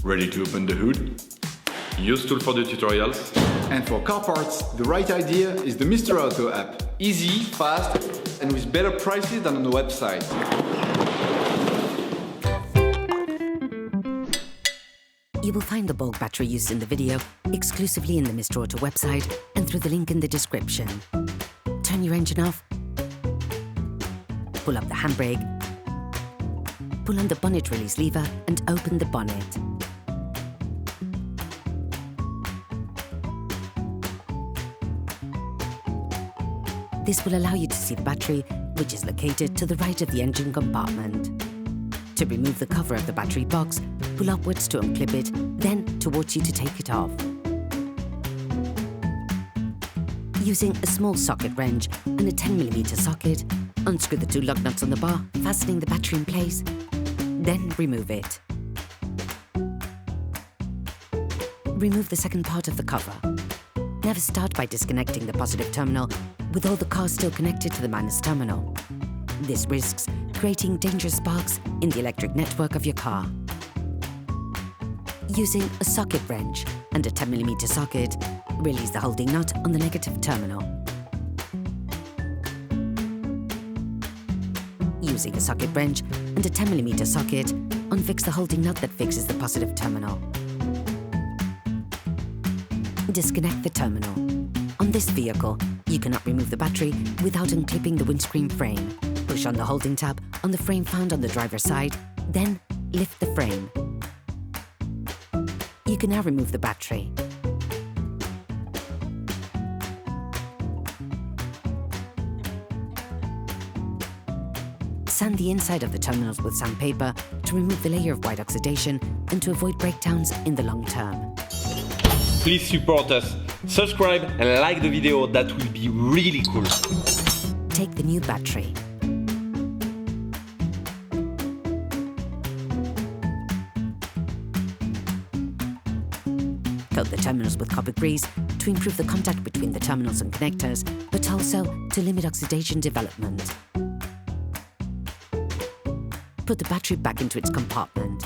Ready to open the hood? UseTool for the tutorials. And for car parts, the right idea is the Mr. Auto app. Easy, fast, and with better prices than on the website. You will find the bulk battery used in the video exclusively in the Mr. Auto website and through the link in the description. Turn your engine off, pull up the handbrake, pull on the bonnet release lever and open the bonnet. This will allow you to see the battery, which is located to the right of the engine compartment. To remove the cover of the battery box, pull upwards to unclip it, then towards you to take it off. Using a small socket wrench and a 10mm socket, unscrew the two lug nuts on the bar, fastening the battery in place, then remove it. Remove the second part of the cover. Never start by disconnecting the positive terminal with all the cars still connected to the minus terminal. This risks creating dangerous sparks in the electric network of your car. Using a socket wrench and a 10mm socket, release the holding nut on the negative terminal. Using a socket wrench and a 10mm socket, unfix the holding nut that fixes the positive terminal. Disconnect the terminal. On this vehicle, you cannot remove the battery without unclipping the windscreen frame. Push on the holding tab on the frame found on the driver's side, then lift the frame. You can now remove the battery. Sand the inside of the terminals with sandpaper to remove the layer of white oxidation and to avoid breakdowns in the long term. Please support us, subscribe and like the video, that will be really cool. Take the new battery. Coat the terminals with copper grease to improve the contact between the terminals and connectors, but also to limit oxidation development. Put the battery back into its compartment.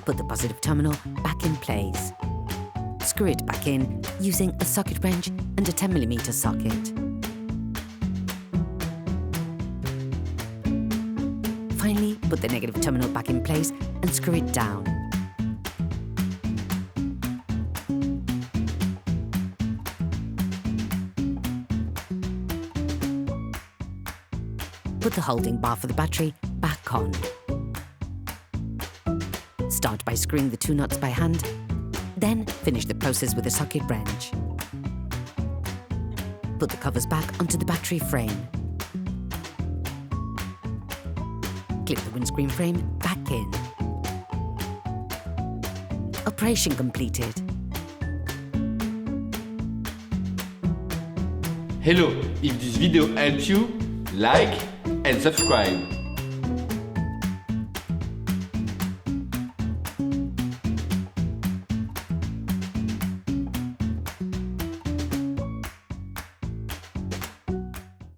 Put the positive terminal back in place. Screw it back in using a socket wrench and a 10mm socket. Finally, put the negative terminal back in place and screw it down. Put the holding bar for the battery back on. Start by screwing the two nuts by hand, then finish the process with a socket wrench. Put the covers back onto the battery frame. Clip the windscreen frame back in. Operation completed. Hello, if this video helps you, like and subscribe.